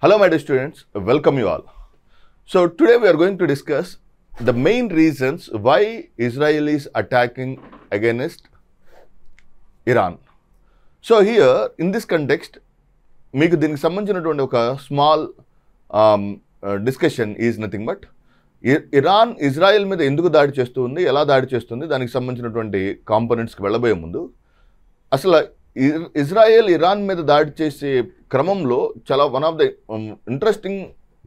Hello my dear students, welcome you all. So today we are going to discuss the main reasons why Israel is attacking against Iran. So here in this context, మీకు దీనికి సంబంధించినటువంటి ఒక small discussion is nothing but Iran Israel మీద ఎందుకు దాడి చేస్తుంది, ఎలా దాడి చేస్తుంది, దానికి సంబంధించినటువంటి కాంపోనెంట్స్కి వెళ్ళబోయే ముందు అసలు ఇజ్రాయెల్ ఇరాన్ మీద దాడి చేసే క్రమంలో చాలా one of the interesting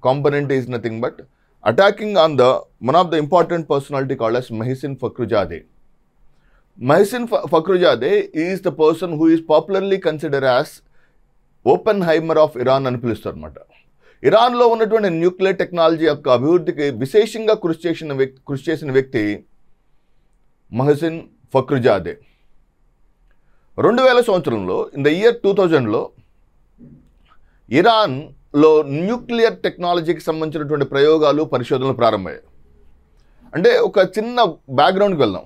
component is nothing but attacking on the one of the important personality called as Mohsen Fakhrizadeh. Mohsen Fakhrizadeh is the person who is popularly considered as Oppenheimer of Iran అని పిలుస్తారు అనమాట. ఇరాన్లో ఉన్నటువంటి nuclear technology యొక్క అభివృద్ధికి విశేషంగా కృషి చేసిన వ్యక్తి మొహసిన్ ఫఖ్రుజాదే. 2000 సంవత్సరంలో ఇన్ ద ఇయర్ 2000లో ఇరాన్లో న్యూక్లియర్ టెక్నాలజీకి సంబంధించినటువంటి ప్రయోగాలు పరిశోధనలు ప్రారంభమయ్యాయి. అంటే ఒక చిన్న బ్యాక్గ్రౌండ్కి వెళ్దాం.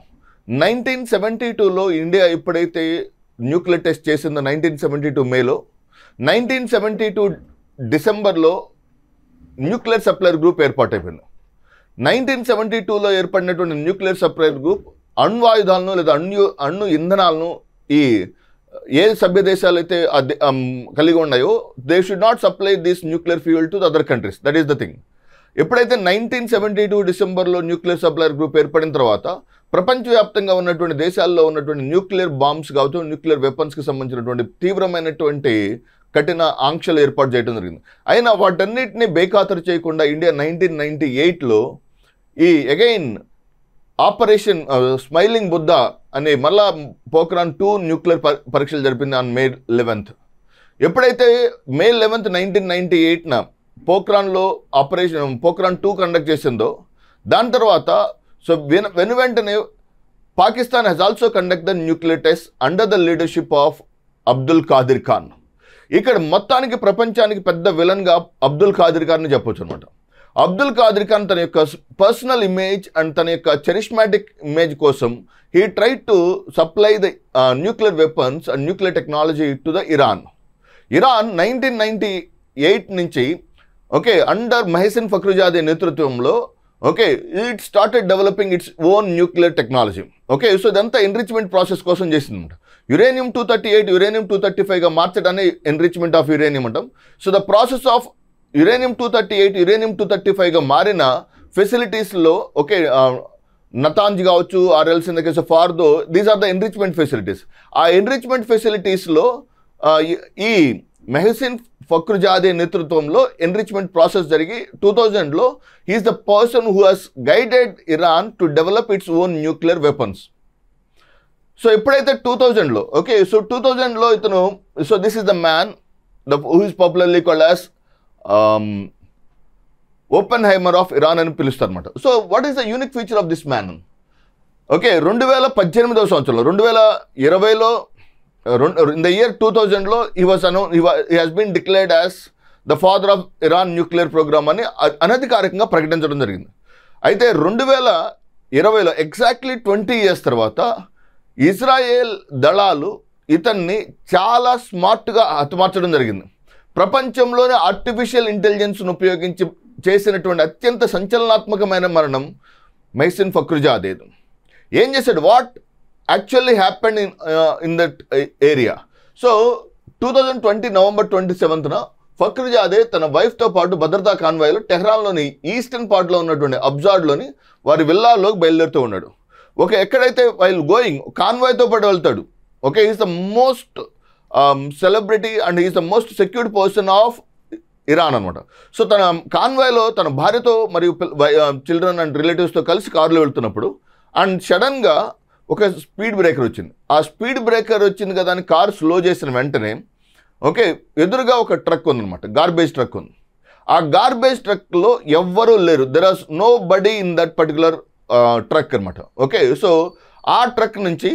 1972లో ఇండియా ఎప్పుడైతే న్యూక్లియర్ టెస్ట్ చేసిందో 1972 మేలో, 1972 డిసెంబర్లో న్యూక్లియర్ సప్లయర్ గ్రూప్ ఏర్పాటైపోయింది. 1972లో ఏర్పడినటువంటి న్యూక్లియర్ సప్లయర్ గ్రూప్ అణ్వాయుధాలను లేదా అణు ఇంధనాలను ఏ సభ్య దేశాలు అయితే కలిగి ఉన్నాయో they should not supply this nuclear fuel to the other countries. That is the thing. ఎప్పుడైతే 1972 డిసెంబర్లో న్యూక్లియర్ సప్లయర్ గ్రూప్ ఏర్పడిన తర్వాత ప్రపంచవ్యాప్తంగా ఉన్నటువంటి దేశాల్లో ఉన్నటువంటి న్యూక్లియర్ బాంబ్స్ కావచ్చు, న్యూక్లియర్ వెపన్స్కి సంబంధించినటువంటి తీవ్రమైనటువంటి కఠిన ఆంక్షలు ఏర్పాటు చేయడం జరిగింది. అయినా వాటన్నిటిని బేఖాతరు చేయకుండా ఇండియా 1998లో అగైన్ ఆపరేషన్ స్మైలింగ్ బుద్ధ అనే మళ్ళా పోఖ్రాన్ 2 న్యూక్లియర్ పరీక్షలు జరిపింది ఆన్ May 11th. ఎప్పుడైతే May 11th 1998న పోఖ్రాన్లో ఆపరేషన్ పోఖ్రాన్ 2 కండక్ట్ చేసిందో దాని తర్వాత వెంటనే Pakistan has also conduct the nuclear test under the leadership of Abdul Qadeer Khan. ఇక్కడ మొత్తానికి ప్రపంచానికి పెద్ద విలన్గా అబ్దుల్ ఖాదిర్ ఖాన్ని చెప్పొచ్చు అనమాట. అబ్దుల్ ఖాదిర్ ఖాన్ తన యొక్క పర్సనల్ ఇమేజ్ అండ్ తన యొక్క చరిష్మాటిక్ ఇమేజ్ కోసం he try to supply the nuclear weapons and nuclear technology to the Iran. 1998 నుంచి అండర్ మొహసిన్ ఫఖ్రుజాదే నేతృత్వంలో it started developing its own nuclear technology. So ఇదంతా ఎన్రిచ్మెంట్ ప్రాసెస్ కోసం చేసిందన్నమాట. Uranium 238 uranium 235గా మార్చడాన్ని ఎన్రిచ్మెంట్ ఆఫ్ యురేనియం అంటాం. So the process of uranium 238 uranium 235గా మారిన ఫెసిలిటీస్లో నతాంజ్ కావచ్చు, or else in the case of Fordow, these are the enrichment facilities. ఆ ఎన్రిచ్మెంట్ ఫెసిలిటీస్లో ఈ మొహసిన్ ఫఖ్రుజాదే నేతృత్వంలో ఎన్రిచ్మెంట్ ప్రాసెస్ జరిగి 2000లో he is the person who has guided Iran to develop its own nuclear weapons. So ఎప్పుడైతే 2000లో 2000లో ఇతను this is the man who is popularly called as Oppenheimer of Iran అని పిలుస్తారు అనమాట. So what is the unique feature of this man? 2018వ సంవత్సరంలో 2020లో in the year 2000లో he has been declared as the father of Iran nuclear program అని అనధికారికంగా ప్రకటించడం జరిగింది. అయితే 2020లో ఎగ్జాక్ట్లీ 20 years తర్వాత ఇజ్రాయెల్ దళాలు ఇతన్ని చాలా స్మార్ట్గా హతమార్చడం జరిగింది. ప్రపంచంలోనే ఆర్టిఫిషియల్ ఇంటెలిజెన్స్ను ఉపయోగించి చేసినటువంటి అత్యంత సంచలనాత్మకమైన మరణం మొహసిన్ ఫఖ్రుజాదే. ఏం చేశాడు? What actually happened in that area? So 2020 November 27న ఫఖ్రుజాదే తన వైఫ్తో పాటు భద్రతా కాన్వాయ్లో టెహ్రాన్లోని ఈస్టర్న్ పార్ట్లో ఉన్నటువంటి అబ్జార్డ్లోని విల్లాలోకి బయలుదేరుతూ ఉన్నాడు. ఎక్కడైతే వైల్ గోయింగ్ కాన్వాయ్తో పాటు వెళ్తాడు. Is the most celebrity and is the most secured person of Iran అనమాట. సో తన కాన్వాయ్లో తన భార్యతో మరియు చిల్డ్రన్ అండ్ రిలేటివ్స్తో కలిసి కారులో వెళ్తున్నప్పుడు అండ్ సడన్గా ఒక స్పీడ్ బ్రేకర్ వచ్చింది. ఆ స్పీడ్ బ్రేకర్ వచ్చింది కదా అని కారు స్లో చేసిన వెంటనే ఎదురుగా ఒక ట్రక్ ఉందన్నమాట, గార్బేజ్ ట్రక్ ఉంది. ఆ గార్బేజ్ ట్రక్లో ఎవ్వరూ లేరు. There are nobody in that particular truck అనమాట. సో ఆ ట్రక్ నుంచి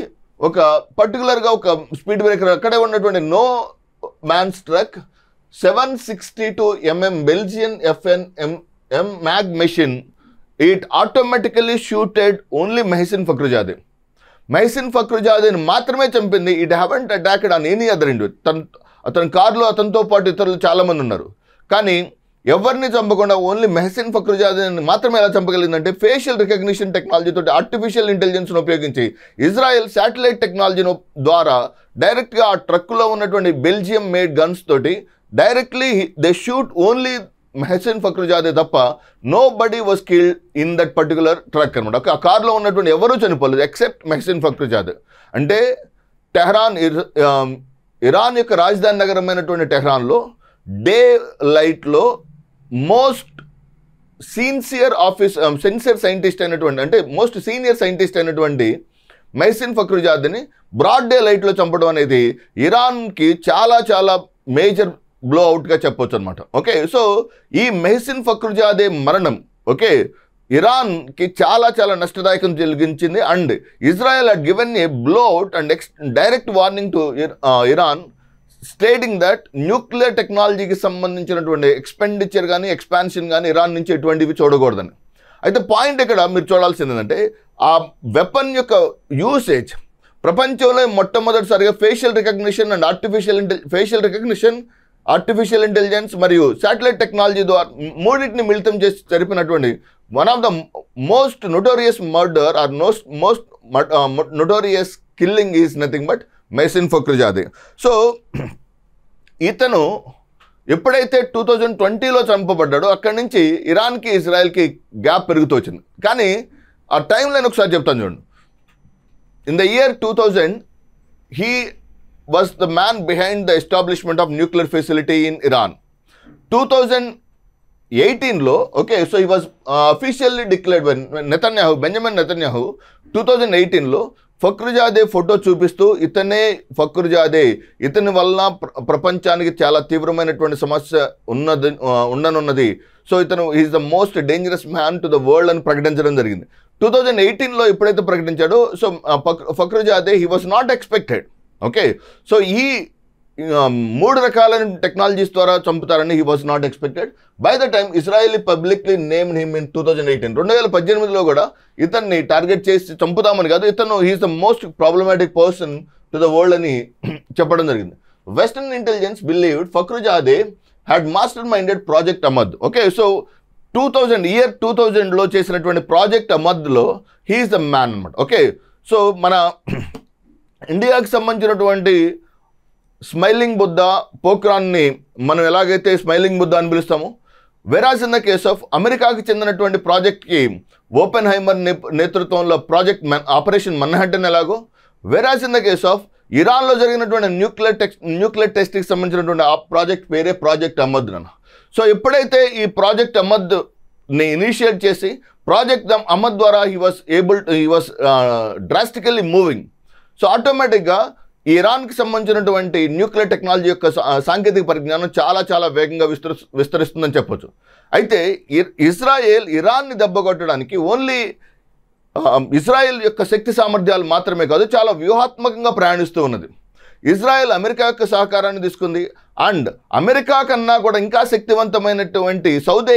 పర్టికులర్గా ఒక స్పీడ్ బ్రేకర్ అక్కడే ఉన్నటువంటి no man's truck 762 mm Belgian FN mag machine, it automatically shooted only Mohsen Fakhrizadeh. Mohsen ఫఖ్రుజాదేని మాత్రమే చంపింది. It haven't attacked on any other individual. అతని కారులో అతనితో పాటు ఇతరులు చాలామంది ఉన్నారు, కానీ ఎవరిని చంపకుండా ఓన్లీ మెహసిన్ ఫక్రుజాదేని మాత్రమే ఎలా చంపగలిగిందంటే ఫేషియల్ రికగ్నిషన్ టెక్నాలజీతో ఆర్టిఫిషియల్ ఇంటెలిజెన్స్ను ఉపయోగించి ఇజ్రాయెల్ శాటిలైట్ టెక్నాలజీను ద్వారా డైరెక్ట్గా ఆ ట్రక్కులో ఉన్నటువంటి బెల్జియం మేడ్ గన్స్ తోటి directly they shoot only Mohsen Fakhrizadeh తప్ప nobody was killed in that particular truck అనమాట. ఆ కార్లో ఉన్నటువంటి ఎవరూ చనిపోలేదు ఎక్సెప్ట్ మెహసిన్ ఫక్రుజాదే. అంటే ఇరాన్ యొక్క రాజధాని నగరమైనటువంటి టెహ్రాన్లో డే లైట్లో మోస్ట్ సీనియర్ సైంటిస్ట్ అయినటువంటి అంటే మోస్ట్ సీనియర్ సైంటిస్ట్ అయినటువంటి మెహసిన్ ఫక్రుజాదేని బ్రాడ్ డే లైట్లో చంపడం అనేది ఇరాన్కి చాలా చాలా మేజర్ బ్లో అవుట్గా చెప్పొచ్చు అనమాట. ఓకే, సో ఈ మెహసిన్ ఫక్రుజాదే మరణం ఓకే ఇరాన్కి చాలా చాలా నష్టదాయకం కలిగించింది. And Israel had given a blowout and direct warning to Iran stating that nuclear టెక్నాలజీకి సంబంధించినటువంటి ఎక్స్పెండిచర్ కానీ ఎక్స్పాన్షన్ కానీ ఇరాన్ నుంచి ఎటువంటివి చూడకూడదని. అయితే పాయింట్ ఇక్కడ మీరు చూడాల్సింది ఏంటంటే ఆ వెపన్ యొక్క యూసేజ్ ప్రపంచంలో మొట్టమొదటిసారిగా facial recognition and artificial intelligence మరియు శాటిలైట్ టెక్నాలజీ ద్వారా మూడింటిని మిళితం చేసి జరిపినటువంటి one of the most notorious murder or most notorious killing is nothing but Mohsen Fakhrizadeh. So ఇతను ఎప్పుడైతే 2020లో చంపబడ్డాడో అక్కడి నుంచి ఇరాన్కి ఇజ్రాయెల్కి గ్యాప్ పెరుగుతూ వచ్చింది. కానీ ఆ టైం లైన్ ఒకసారి చెప్తాను చూడండి. In the year 2000 he was the man behind the establishment of nuclear facility in Iran. 2018లో okay, so he was officially declared when Benjamin Netanyahu 2018లో ఫక్రుజాదే ఫోటో చూపిస్తూ ఇతనే ఫక్రుజాదే, ఇతని వల్ల ప్రపంచానికి చాలా తీవ్రమైనటువంటి సమస్య ఉండనున్నది, సో ఇతను is the most dangerous man to the world అని ప్రకటించడం జరిగింది. 2018లో ఎప్పుడైతే ప్రకటించాడో so Fakhrizadeh he was not expected. Okay, so ఈ 3 రకాలైన టెక్నాలజీస్ ద్వారా చంపుతారని he was not expected. By the time Israeli publicly name him in 2018. 2018లో కూడా ఇతన్ని టార్గెట్ చేసి చంపుతామని కాదు, ఇతను he is the most problematic person to the world అని చెప్పడం జరిగింది. Western intelligence believed Fakhrizadeh had masterminded project Amad. Okay, so 2000లో చేసినటువంటి ప్రాజెక్ట్ అమద్లో హీఈస్ ద మ్యాన్ అనమాట. ఓకే, సో మన ఇండియాకి సంబంధించినటువంటి స్మైలింగ్ బుద్ధ పోఖ్రాన్ని మనం ఎలాగైతే స్మైలింగ్ బుద్ధ అని పిలుస్తామో, whereas in the case of అమెరికాకి చెందినటువంటి ప్రాజెక్ట్కి ఓపెన్ హైమర్ నేతృత్వంలో ప్రాజెక్ట్ ఆపరేషన్ మన్హాటన్ ఎలాగో, whereas in the case of ఇరాన్లో జరిగినటువంటి న్యూక్లియర్ టెస్ట్కి సంబంధించినటువంటి ఆ ప్రాజెక్ట్ పేరే ప్రాజెక్ట్ అమద్ అన్న. సో ఎప్పుడైతే ఈ ప్రాజెక్ట్ అమద్ని ఇనిషియేట్ చేసి ప్రాజెక్ట్ అమద్ ద్వారా he was drastically moving, so ఆటోమేటిక్గా ఇరాన్కి సంబంధించినటువంటి న్యూక్లియర్ టెక్నాలజీ యొక్క సాంకేతిక పరిజ్ఞానం చాలా చాలా వేగంగా విస్తరిస్తుందని చెప్పొచ్చు. అయితే ఇజ్రాయెల్ ఇరాన్ని దెబ్బకొట్టడానికి ఓన్లీ ఇజ్రాయెల్ యొక్క శక్తి సామర్థ్యాలు మాత్రమే కాదు, చాలా వ్యూహాత్మకంగా ప్రయాణిస్తూ ఉన్నది. ఇజ్రాయెల్ అమెరికా యొక్క సహకారాన్ని తీసుకుంది. అండ్ అమెరికా కన్నా కూడా ఇంకా శక్తివంతమైనటువంటి సౌదీ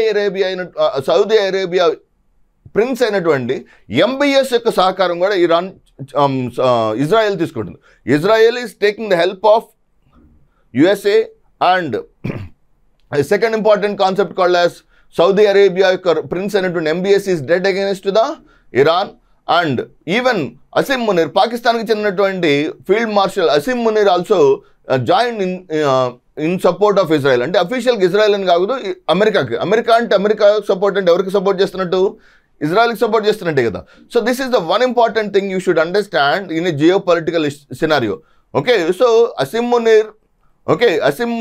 అరేబియా ప్రిన్స్ అయినటువంటి ఎంబీఎస్ యొక్క సహకారం కూడా ఇజ్రాయెల్ తీసుకుంటుంది. Israel is taking the help of USA and second important concept called as Saudi Arabia యొక్క ప్రిన్స్ అయినటువంటి MBS is dead against the Iran. And even Asim Munir, పాకిస్తాన్కి చెందినటువంటి field marshal Asim Munir also join in support of Israel. అంటే అఫీషియల్గా Israel అని కాదు, America అంటే America support అంటే ఎవరికి సపోర్ట్ చేస్తున్నట్టు, ఇజ్రాయెల్కి సపోర్ట్ చేస్తున్నట్టే కదా. So this is the one important thing you should understand in a geopolitical scenario. Okay, so Asim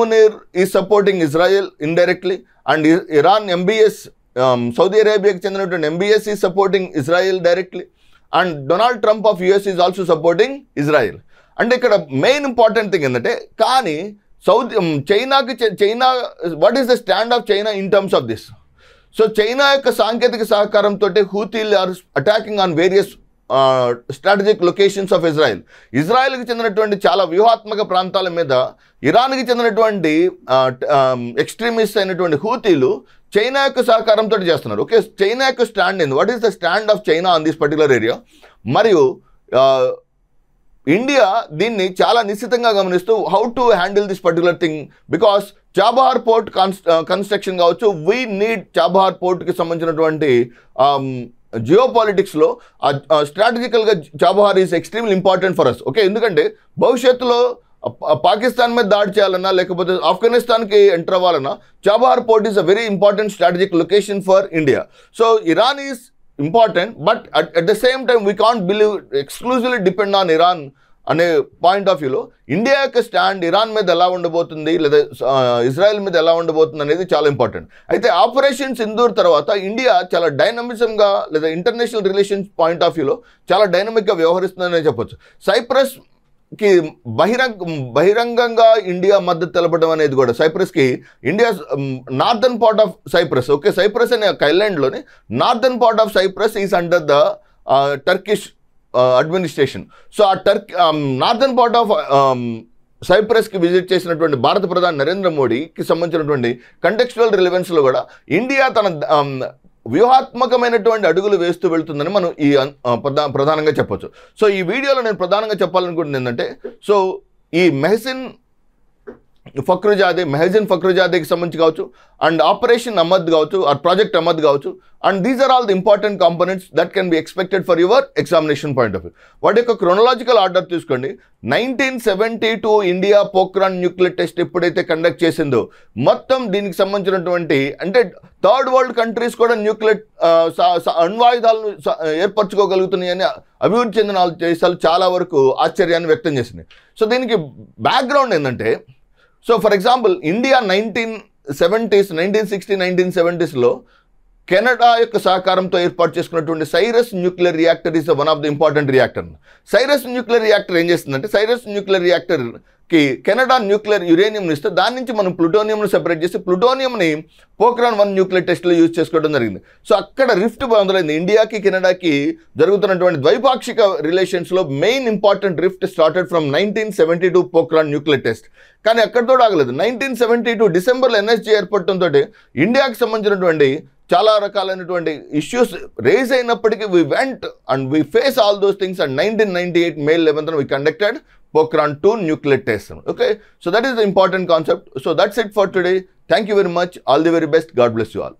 Munir is supporting Israel indirectly and Iran MBS Saudi అరేబియాకి చెందినటువంటి MBS is supporting Israel directly and Donald Trump of US is also supporting Israel. అంటే ఇక్కడ main important thing ఏంటంటే, కానీ China what is the stand of China in terms of this? So China యొక్క సాంకేతిక సహకారంతో హూతీలు are attacking on various strategic locations of ఇజ్రాయెల్కి చెందినటువంటి చాలా వ్యూహాత్మక ప్రాంతాల మీద ఇరాన్కి చెందినటువంటి ఎక్స్ట్రీమిస్ట్ అయినటువంటి హూతీలు చైనా యొక్క సహకారంతో చేస్తున్నారు. ఓకే, చైనా యొక్క స్టాండ్ ఏంది? What is the stand of China on this particular area? మరియు ఇండియా దీన్ని చాలా నిశ్చితంగా గమనిస్తూ how to handle this particular thing, because Chabahar port construction కావచ్చు, వీ నీడ్ చాబహార్ పోర్ట్కి సంబంధించినటువంటి జియో పాలిటిక్స్లో స్ట్రాటజికల్గా Chabahar is extremely important for us. Okay, ఎందుకంటే భవిష్యత్తులో పాకిస్తాన్ మీద దాడి చేయాలన్నా లేకపోతే ఆఫ్ఘనిస్తాన్కి ఎంటర్ అవ్వాలన్నా Chabahar port is a very important strategic location for India. So Iran is important, but at the same time we can't believe exclusively depend on Iran అనే point of వ్యూలో ఇండియా యొక్క స్టాండ్ ఇరాన్ మీద ఎలా ఉండబోతుంది లేదా Israel మీద ఎలా ఉండబోతుంది అనేది చాలా ఇంపార్టెంట్. అయితే ఆపరేషన్ సింధూర్ తర్వాత ఇండియా చాలా డైనమిజంగా లేదా ఇంటర్నేషనల్ రిలేషన్స్ పాయింట్ ఆఫ్ వ్యూలో చాలా డైనమిక్గా వ్యవహరిస్తుందనే చెప్పొచ్చు. సైప్రస్కి బహిరంగంగా ఇండియా మద్దతు తెలపడం అనేది కూడా, సైప్రస్కి India northern part of Cyprus, okay, Cyprus అనే ఒక ఐలాండ్లోని northern part of Cyprus is under the Turkish administration. So ఆ నార్థన్ పార్ట్ ఆఫ్ సైప్రస్కి విజిట్ చేసినటువంటి భారత ప్రధాని నరేంద్ర మోడీకి సంబంధించినటువంటి కంటెక్చువల్ రిలవెన్స్లో కూడా ఇండియా తన వ్యూహాత్మకమైనటువంటి అడుగులు వేస్తూ వెళ్తుందని మనం ఈ ప్రధానంగా చెప్పొచ్చు. సో ఈ వీడియోలో నేను ప్రధానంగా చెప్పాలనుకుంటుంది ఏంటంటే, సో ఈ మెహసిన్ ఫక్రుజాదేకి సంబంధించి కావచ్చు, అండ్ ఆపరేషన్ అమద్ కావచ్చు, ఆర్ ప్రాజెక్ట్ అమద్ కావచ్చు, and these are all the important components that can be expected for your examination point of view. వాటి యొక్క క్రొనలాజికల్ ఆర్డర్ తీసుకోండి. 1972 ఇండియా పోఖ్రాన్ న్యూక్లియర్ టెస్ట్ ఎప్పుడైతే కండక్ట్ చేసిందో, మొత్తం దీనికి సంబంధించినటువంటి అంటే థర్డ్ వరల్డ్ కంట్రీస్ కూడా న్యూక్లియర్ అణ్వాయుధాలను ఏర్పరచుకోగలుగుతున్నాయని అభివృద్ధి చెందిన దేశాలు చాలా వరకు ఆశ్చర్యాన్ని వ్యక్తం చేసింది. సో దీనికి బ్యాక్గ్రౌండ్ ఏంటంటే, so for example India 1970s లో కెనడా యొక్క సహకారంతో ఏర్పాటు చేసుకున్నటువంటి Cyrus nuclear reactor is one of the important reactor. Cyrus nuclear reactor ఏం చేస్తుందంటే, సైరస్ న్యూక్లియర్ రియాక్టర్కి కెనడా న్యూక్లియర్ యురేనియంని ఇస్తే దాని నుంచి మనం ప్లూటోనియంను సెపరేట్ చేసి ప్లూటోనియంని పోఖ్రాన్ 1 న్యూక్లియర్ టెస్ట్లో యూజ్ చేసుకోవడం జరిగింది. సో అక్కడ రిఫ్ట్ మొదలైంది. ఇండియాకి కెనడాకి జరుగుతున్నటువంటి ద్వైపాక్షిక రిలేషన్స్లో main important rift started from 1972 Pokhran nuclear test. కానీ అక్కడితో ఆగలేదు. 1972 డిసెంబర్లో ఎన్ఎస్జీ ఏర్పడటంతో ఇండియాకి సంబంధించినటువంటి చాలా రకాలైనటువంటి ఇష్యూస్ రేజ్ అయినప్పటికీ we went and we face all those things and 1998 May 11th we conducted Pokhran 2 nuclear test. Okay, so that is the important concept. So that's it for today. Thank you very much. All the very best. God bless you all.